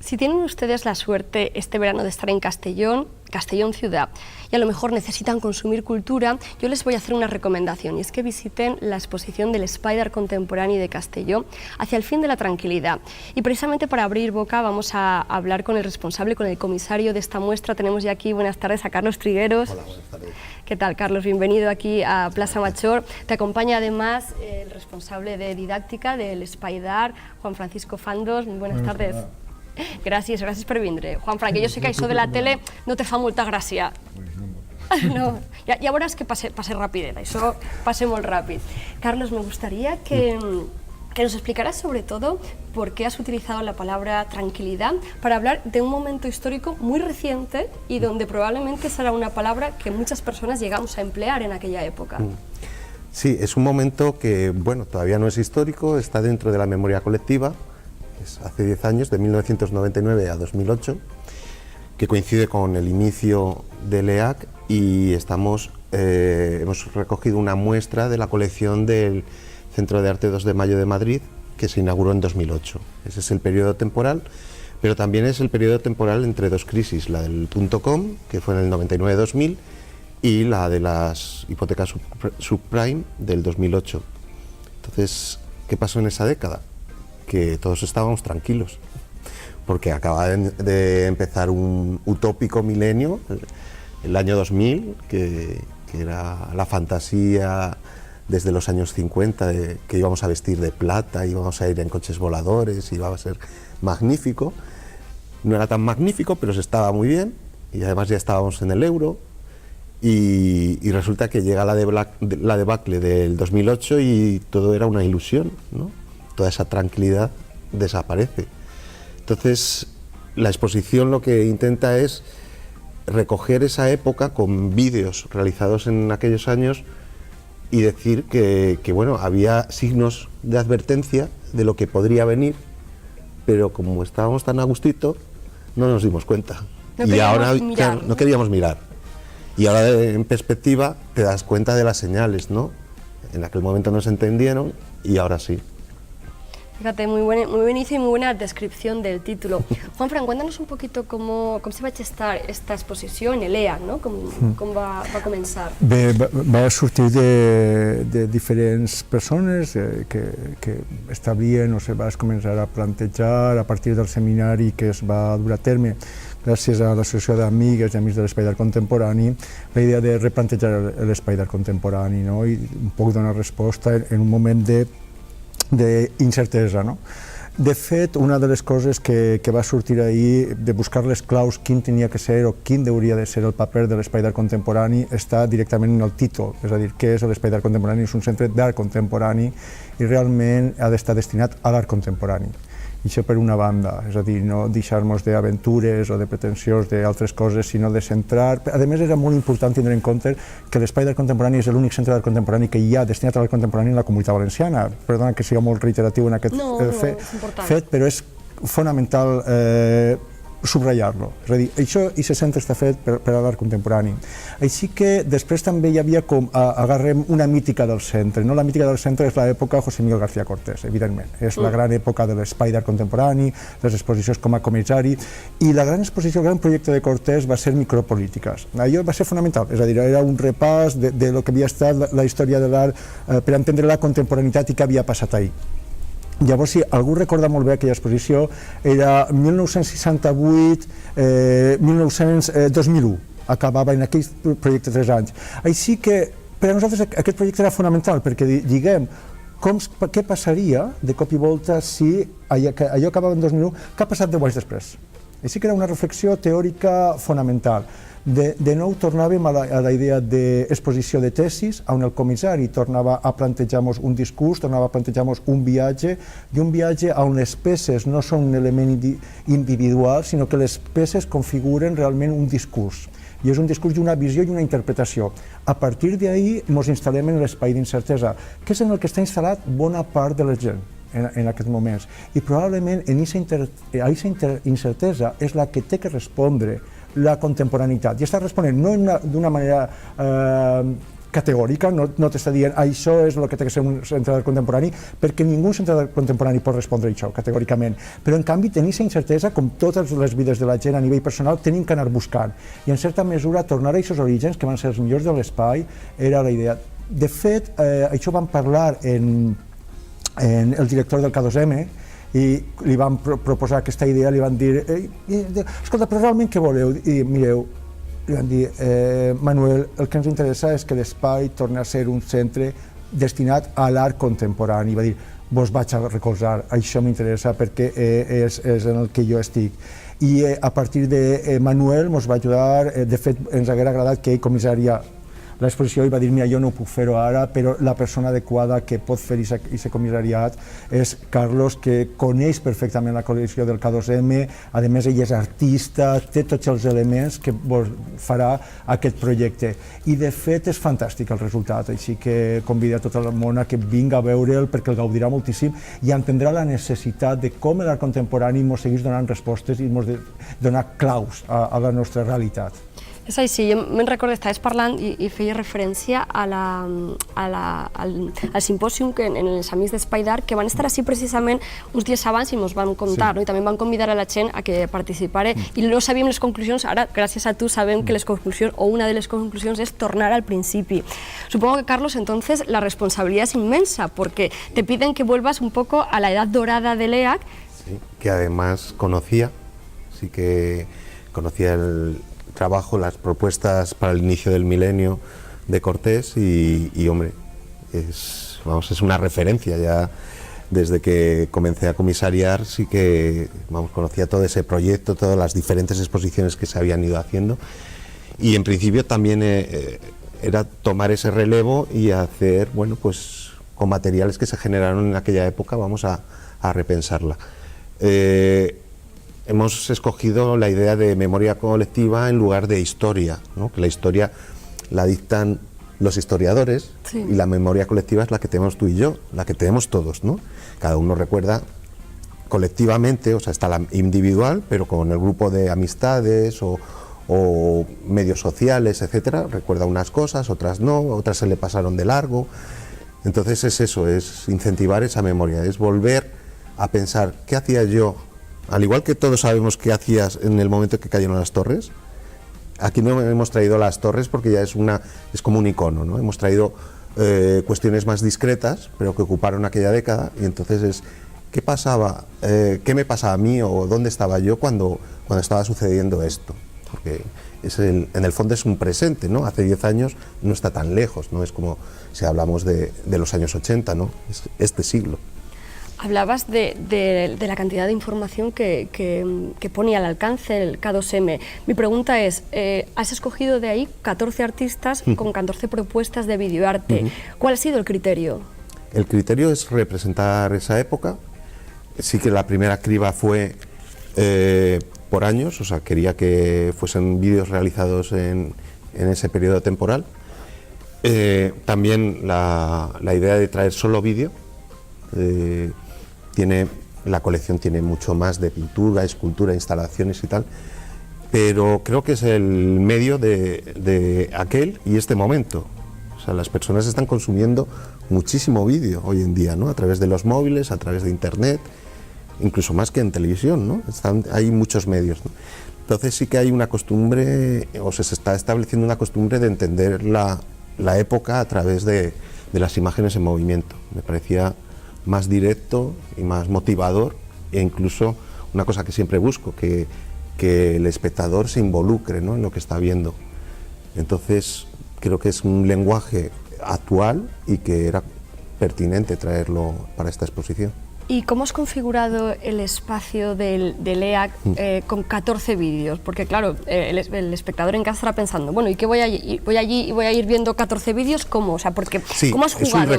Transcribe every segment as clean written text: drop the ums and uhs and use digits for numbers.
Si tienen ustedes la suerte este verano de estar en Castellón ciudad, y a lo mejor necesitan consumir cultura, yo les voy a hacer una recomendación, y es que visiten la exposición del Spider Contemporani de Castelló, Hacia el fin de la tranquilidad. Y precisamente para abrir boca vamos a hablar con el responsable, con el comisario de esta muestra. Tenemos ya aquí, buenas tardes, a Carlos Trigueros. Hola, buenas tardes. ¿Qué tal, Carlos? Bienvenido aquí a Plaza Major. Te acompaña además el responsable de didáctica del Spider, Juan Francisco Fandos. Muy buenas tardes. Gràcies per vindre. Juan Fran, que jo sé que això de la tele no te fa molta gràcia. No, ya verás que pase rapidez, eso pase muy rápido. Carlos, me gustaría que nos explicaras sobre todo por qué has utilizado la palabra tranquilidad para hablar de un momento histórico muy reciente y donde probablemente será una palabra que muchas personas llegamos a emplear en aquella época. Sí, es un momento que, bueno, todavía no es histórico, está dentro de la memoria colectiva. Es hace 10 años, de 1999 a 2008, que coincide con el inicio del EAC, y hemos recogido una muestra de la colección del Centro de Arte 2 de Mayo de Madrid, que se inauguró en 2008. Ese es el periodo temporal, pero también es el periodo temporal entre dos crisis, la del .com, que fue en el 99-2000, y la de las hipotecas subprime del 2008. Entonces, ¿qué pasó en esa década? Que todos estábamos tranquilos, porque acaba de empezar un utópico milenio, el año 2000, que era la fantasía desde los años 50, de que íbamos a vestir de plata, íbamos a ir en coches voladores, iba a ser magnífico. No era tan magnífico, pero se estaba muy bien, y además ya estábamos en el euro, y resulta que llega la debacle del 2008 y todo era una ilusión, ¿no? Toda esa tranquilidad desaparece. Entonces, la exposición lo que intenta es recoger esa época con vídeos realizados en aquellos años y decir que bueno, había signos de advertencia de lo que podría venir, pero como estábamos tan a gustito, no nos dimos cuenta. Y ahora claro, no queríamos mirar. Y ahora en perspectiva te das cuenta de las señales, ¿no? En aquel momento no se entendieron y ahora sí. Fíjate, muy buen inicio y muy buena descripción del título. Juan Fran, cuéntanos un poquito cómo se va a gestar esta exposición, el EAC, no? Com va començar? Bé, va sortir de diferents persones que establien o se va començar a plantejar a partir del seminari que es va dur a terme gràcies a l'Associació d'Amigues i Amics de l'Espai d'Art Contemporani, la idea de replantejar l'Espai d'Art Contemporani, no? I un poc donar resposta en un moment d'incertesa, no? De fet, una de les coses que va sortir ahir, de buscar les claus, quin tenia que ser o quin hauria de ser el paper de l'Espai d'Art Contemporani, està directament en el títol, és a dir, què és l'Espai d'Art Contemporani? És un centre d'art contemporani i realment ha d'estar destinat a l'art contemporani. I això per una banda, és a dir, no deixar-nos d'aventures o de pretensions d'altres coses, sinó de centrar... A més, era molt important tenir en compte que l'Espai d'Art Contemporani és l'únic centre d'art contemporani que hi ha destinat a l'art contemporani en la Comunitat Valenciana. Perdona que sigui molt reiteratiu en aquest fet, però és fonamental subratllar-lo. És a dir, aquest centre està fet per a l'art contemporani. Així que després també hi havia com, agarrem una mítica del centre. La mítica del centre és l'època José Miguel García Cortés, evidentment. És la gran època de l'Espai d'Art Contemporani, les exposicions com a comissari, i la gran exposició, el gran projecte de Cortés va ser Micropolítiques. Allò va ser fonamental, és a dir, era un repàs de lo que havia estat la història de l'art per entendre la contemporaneitat i què havia passat ahir. Llavors, si algú recorda molt bé aquella exposició, era 1968-2001, acabava en aquell projecte 3 anys. Així que per a nosaltres aquest projecte era fonamental, perquè diguem què passaria de cop i volta si allò acabava en 2001, què ha passat 10 anys després. Així que era una reflexió teòrica fonamental. De nou tornàvem a la idea d'exposició de tesis, on el comissari tornava a plantejar-nos un discurs, tornava a plantejar-nos un viatge, i un viatge on les peces no són un element individual, sinó que les peces configuren realment un discurs. I és un discurs i una visió i una interpretació. A partir d'ahir ens instal·lem en l'espai d'incertesa, que és en el que està instal·lat bona part de la gent en aquests moments. I probablement aquesta incertesa és la que té que respondre la contemporaneitat, i està responent no d'una manera categòrica, no t'està dient això és el que té que ser un centre d'art contemporani, perquè ningú centre d'art contemporani pot respondre això, categòricament. Però, en canvi, tenir aquesta incertesa, com totes les vides de la gent a nivell personal, tenim que anar buscant. I, en certa mesura, tornar a aquests orígens, que van ser els millors de l'espai, era la idea. De fet, això vam parlar en el director del K2M, i li van proposar aquesta idea, li van dir escolta, però realment què voleu? I mireu, li van dir Manuel, el que ens interessa és que l'espai torni a ser un centre destinat a l'art contemporani. Va dir, vos vaig a recolzar, això m'interessa perquè és en el que jo estic. I a partir de Manuel ens va ajudar, de fet ens haguera agradat que ell comissària l'exposició i va dir, mira, jo no puc fer-ho ara, però la persona adequada que pot fer aquest comissariat és Carlos, que coneix perfectament la col·lecció del K2M, a més ell és artista, té tots els elements que farà aquest projecte. I de fet és fantàstic el resultat, així que convido a tot el món a que vinga a veure'l perquè el gaudirà moltíssim i entendrà la necessitat de com l'art contemporani ens segueix donant respostes i ens donar claus a la nostra realitat. És així, jo me'n recordo, estaves parlant i feia referència al simpòsium en els Amics d'Espai d'Art, que van estar així precisament uns dies abans i ens van contar, i també van convidar a la gent a que participara i no sabíem les conclusions, ara gràcies a tu sabem que les conclusions, o una de les conclusions és tornar al principi. Supongo que, Carlos, entonces la responsabilidad es inmensa porque te piden que vuelvas un poco a la edad dorada de l'EAC. Sí, que además conocía, sí que conocía el trabajo, las propuestas para el inicio del milenio de Cortés y hombre, es una referencia ya desde que comencé a comisariar, sí que conocía todo ese proyecto, todas las diferentes exposiciones que se habían ido haciendo y en principio también era tomar ese relevo y hacer, bueno, pues con materiales que se generaron en aquella época, vamos a repensarla. Hemos escogido la idea de memoria colectiva en lugar de historia, ¿no? Que la historia la dictan los historiadores, sí, y la memoria colectiva es la que tenemos tú y yo, la que tenemos todos, ¿no? Cada uno recuerda colectivamente, o sea, está la individual, pero con el grupo de amistades o medios sociales, etcétera, recuerda unas cosas, otras no, otras se le pasaron de largo. Entonces es eso, es incentivar esa memoria, es volver a pensar qué hacía yo. Al igual que todos sabemos qué hacías en el momento que cayeron las torres, aquí no hemos traído las torres porque ya es como un icono, ¿no? Hemos traído cuestiones más discretas, pero que ocuparon aquella década, y entonces es ¿qué pasaba? ¿Qué me pasaba a mí o dónde estaba yo cuando estaba sucediendo esto? Porque en el fondo es un presente, ¿no? Hace 10 años no está tan lejos, ¿no? Es como si hablamos de los años 80, ¿no? Es este siglo. Hablabas de la cantidad de información que pone al alcance el K2M. Mi pregunta es, has escogido de ahí 14 artistas con 14 propuestas de videoarte. ¿Cuál ha sido el criterio? El criterio es representar esa época. Sí que la primera criba fue por años, o sea, quería que fuesen vídeos realizados en ese periodo temporal. También la idea de traer solo vídeo. La colección tiene mucho más de pintura, escultura, instalaciones y tal, pero creo que es el medio de aquel y este momento. O sea, las personas están consumiendo muchísimo vídeo hoy en día, ¿no? A través de los móviles, a través de internet, incluso más que en televisión, ¿no? Hay muchos medios, ¿no? Entonces sí que hay una costumbre, o se está estableciendo una costumbre de entender la época a través de las imágenes en movimiento. Me parecía más directo y más motivador, e incluso una cosa que siempre busco, que el espectador se involucre, ¿no? En lo que está viendo. Entonces creo que es un lenguaje actual y que era pertinente traerlo para esta exposición. ¿Y cómo has configurado el espacio del EAC con 14 vídeos? Porque claro, el espectador en casa estará pensando, bueno, ¿y qué voy allí y voy a ir viendo 14 vídeos? ¿Cómo? O sea, porque, sí, ¿cómo has jugado?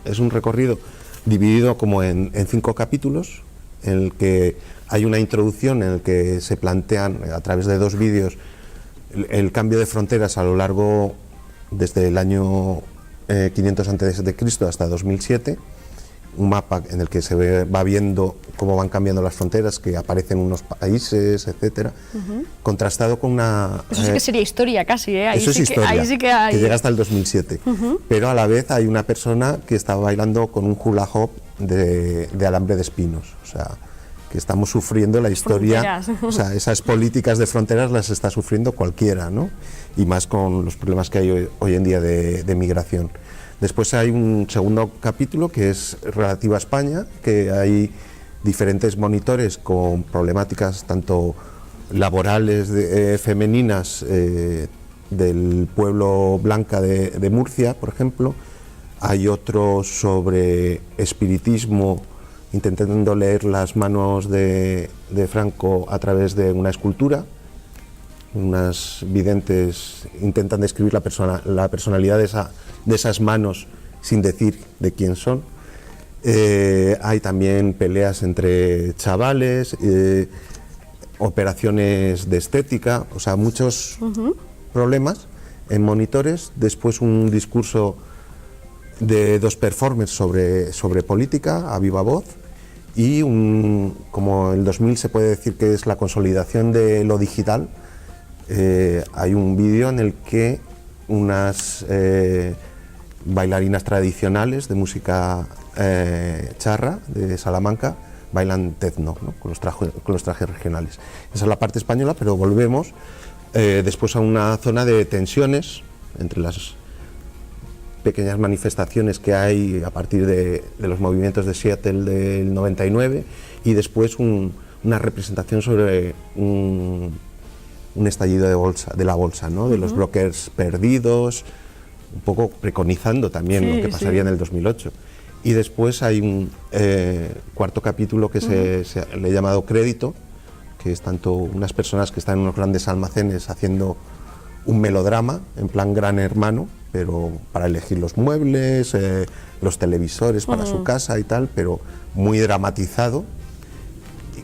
Es un recorrido dividido como en 5 capítulos, en el que hay una introducción en el que se plantean a través de 2 vídeos el cambio de fronteras a lo largo desde el año 500 a.C. hasta 2007, un mapa en el que va viendo cómo van cambiando las fronteras, que aparecen unos países, etcétera, contrastado con una... Eso sí que sería historia casi, ¿eh? Ahí eso sí es historia, ahí sí que hay... llega hasta el 2007, pero a la vez hay una persona que está bailando con un hula hop de alambre de espinos, o sea, que estamos sufriendo la historia, o sea, esas políticas de fronteras las está sufriendo cualquiera, ¿no? Y más con los problemas que hay hoy en día de migración. Después hay un segundo capítulo que es relativo a España, que hay diferentes monitores con problemáticas tanto laborales femeninas del pueblo blanca de Murcia, por ejemplo. Hay otro sobre espiritismo, intentando leer las manos de Franco a través de una escultura. Unas videntes intentan describir la personalidad de esas manos sin decir de quién son. Hay también peleas entre chavales, operaciones de estética, o sea, muchos problemas en monitores. Después un discurso de dos performers sobre política a viva voz, y como el 2000 se puede decir que es la consolidación de lo digital. Hay un vídeo en el que unas bailarinas tradicionales de música charra de Salamanca bailan techno, ¿no? con los trajes regionales. Esa es la parte española, pero volvemos después a una zona de tensiones entre las pequeñas manifestaciones que hay a partir de los movimientos de Seattle del 99, y después una representación sobre un estallido de la bolsa, ¿no? De los brokers perdidos, un poco preconizando también lo que pasaría en el 2008. Y después hay un cuarto capítulo que le he llamado Crédito, que es tanto unas personas que están en unos grandes almacenes haciendo un melodrama, en plan Gran Hermano, pero para elegir los muebles, los televisores para su casa y tal, pero muy dramatizado,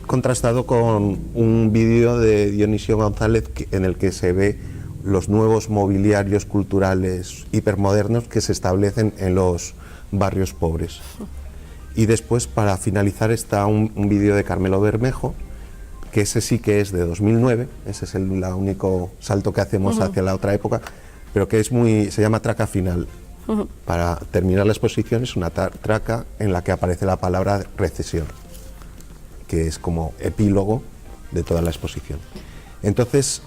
contrastado con un vídeo de Dionisio González en el que se ve los nuevos mobiliarios culturales hipermodernos que se establecen en los barrios pobres. Y después, para finalizar, está un vídeo de Carmelo Bermejo, que ese sí que es de 2009, ese es el único salto que hacemos hacia la otra época, pero que se llama Traca Final. Para terminar la exposición es una traca en la que aparece la palabra recesión, que es como epílogo de toda la exposición. Entonces,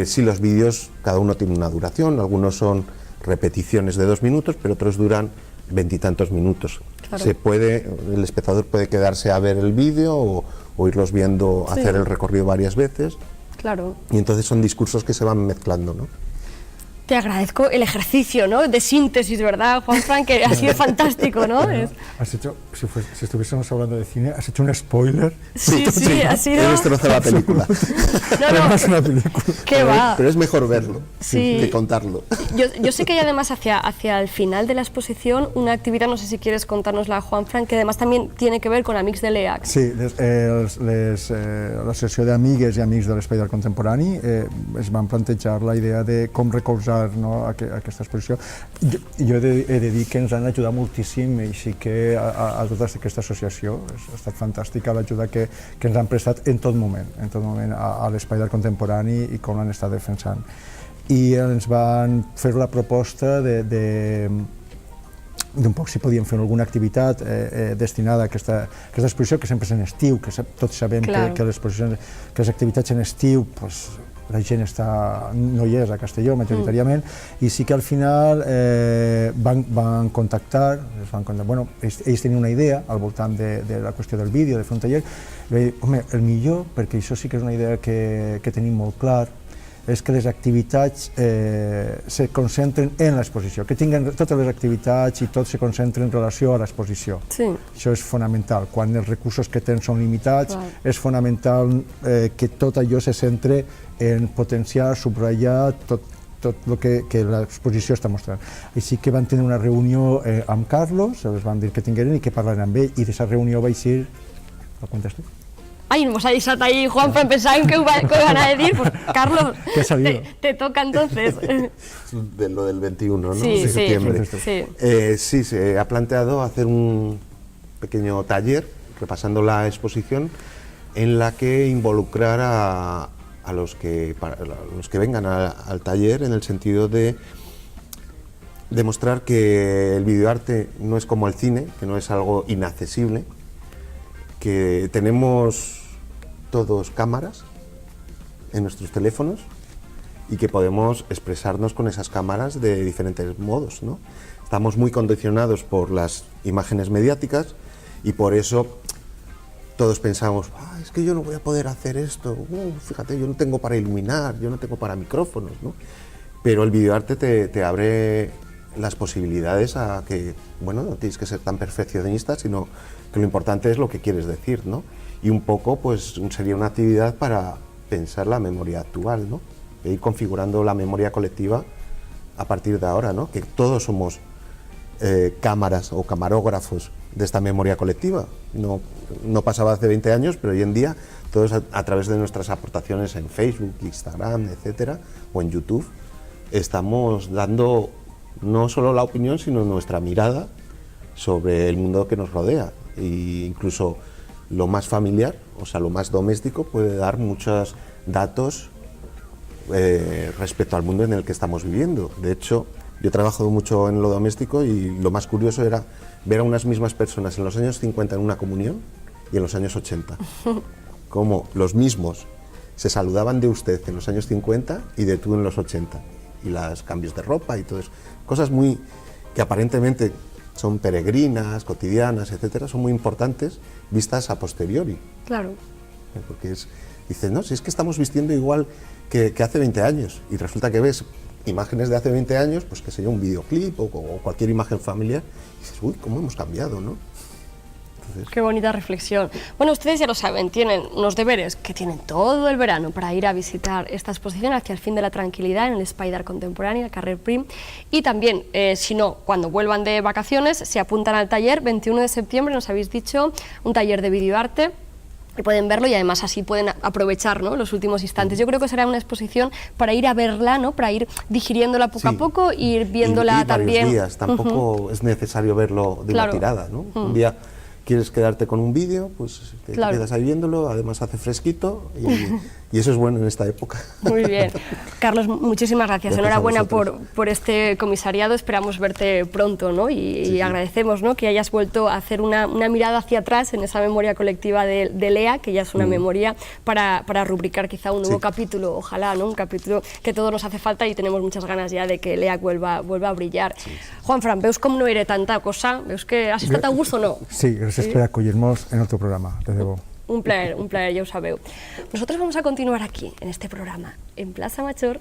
sí, los vídeos, cada uno tiene una duración, algunos son repeticiones de 2 minutos, pero otros duran 20 y tantos minutos. Claro. El espectador puede quedarse a ver el vídeo o irlos viendo, hacer el recorrido varias veces. Claro. Y entonces son discursos que se van mezclando, ¿no? Te agradezco el ejercicio, ¿no?, de síntesis, ¿verdad, Juanfran? Que ha sido fantástico, ¿no? Has hecho, si estuviésemos hablando de cine, has hecho un spoiler. Sí, ha sido... He destrozado la película. No es una película. ¿Qué va? Pero es mejor verlo que contarlo. Yo sé que hay además hacia el final de la exposición una actividad, no sé si quieres contárnosla, Juanfran, que además también tiene que ver con Amics de l'EAC. Sí, l'associació d'amigues i amics de l'Espai d'Art Contemporani es van plantejar la idea de com recolzar, no, aquesta exposició. Jo he de dir que ens han ajudat moltíssim, i sí que a tota aquesta associació ha estat fantàstica l'ajuda que ens han prestat en tot moment a l'Espai d'Art Contemporani i com l'han estat defensant. I ens van fer la proposta d'un poc si podíem fer alguna activitat destinada a aquesta exposició, que sempre és en estiu, que tots sabem que les activitats en estiu la gent no hi és a Castelló majoritàriament, i sí que al final van contactar, ells tenien una idea al voltant de la qüestió del vídeo, de fer un taller, i vaig dir, home, el millor, perquè això sí que és una idea que tenim molt clar, és que les activitats se concentren en l'exposició, que tinguin totes les activitats i tot se concentra en relació a l'exposició. Això és fonamental. Quan els recursos que tens són limitats, és fonamental que tot allò se centre en potenciar, subratllar tot el que l'exposició està mostrant. Així que van tenir una reunió amb Carlos, els van dir que tingueren i que parlaren amb ell, i d'aquesta reunió va eixir... ¿Lo cuentas tú? Ay, nos ha deixat ahí, Juanfran, pensaban que iban a decir, pues Carlos, te toca entonces. De lo del 21, ¿no? Sí, de septiembre. Sí. Sí, se ha planteado hacer un pequeño taller, repasando la exposición, en la que involucrar a los que vengan al taller, en el sentido de demostrar que el videoarte no es como el cine, que no es algo inaccesible, que tenemos todos cámaras en nuestros teléfonos y que podemos expresarnos con esas cámaras de diferentes modos, ¿no? Estamos muy condicionados por las imágenes mediáticas y por eso todos pensamos, es que yo no voy a poder hacer esto, fíjate, yo no tengo para iluminar, yo no tengo para micrófonos, ¿no? Pero el videoarte te abre las posibilidades a que, bueno, no tienes que ser tan perfeccionista, sino que lo importante es lo que quieres decir, ¿no? Y un poco, pues, sería una actividad para pensar la memoria actual, ¿no? E ir configurando la memoria colectiva a partir de ahora, ¿no? Que todos somos cámaras o camarógrafos de esta memoria colectiva. No pasaba hace 20 años, pero hoy en día todos a través de nuestras aportaciones en Facebook, Instagram, etcétera, o en YouTube, estamos dando no solo la opinión, sino nuestra mirada sobre el mundo que nos rodea. E incluso lo más familiar, o sea, lo más doméstico, puede dar muchos datos respecto al mundo en el que estamos viviendo. De hecho, yo he trabajado mucho en lo doméstico y lo más curioso era ver a unas mismas personas en los años 50 en una comunión y en los años 80. Como los mismos se saludaban de usted en los años 50 y de tú en los 80. Y los cambios de ropa y todo eso. Cosas muy que aparentemente son peregrinas, cotidianas, etcétera, son muy importantes vistas a posteriori. Claro. Porque dices, no, si es que estamos vistiendo igual que hace 20 años y resulta que ves imágenes de hace 20 años, pues que sería un videoclip o cualquier imagen familiar, y dices, uy, cómo hemos cambiado, ¿no? Entonces... Qué bonita reflexión. Bueno, ustedes ya lo saben, tienen unos deberes que tienen todo el verano para ir a visitar esta exposición hacia el fin de la tranquilidad en el Espai d'Art Contemporani, al carrer Prim, y también, si no, cuando vuelvan de vacaciones, se apuntan al taller 21 de septiembre, nos habéis dicho, un taller de videoarte, y pueden verlo y además así pueden aprovechar, ¿no?, los últimos instantes. Yo creo que será una exposición para ir a verla, ¿no?, para ir digiriéndola poco a poco, ir viéndola y también. Varios días, tampoco es necesario verlo de una tirada, ¿no? Un día quieres quedarte con un vídeo, pues te quedas ahí viéndolo, además hace fresquito y eso es bueno en esta época. Muy bien. Carlos, muchísimas gracias. Enhorabuena por este comisariado, esperamos verte pronto, ¿no? Y agradecemos, ¿no?, que hayas vuelto a hacer una mirada hacia atrás en esa memoria colectiva de Lea, que ya es una memoria para rubricar quizá un nuevo capítulo, ojalá, ¿no?, un capítulo que todos nos hace falta y tenemos muchas ganas ya de que Lea vuelva a brillar. Juanfran, veus com no era tanta cosa? Veus que has estat a gust o no? Sí, gràcies per acollir-nos en el teu programa, de debò. Un placer, ya lo sabeu. Nosotros vamos a continuar aquí, en este programa, en Plaza Major.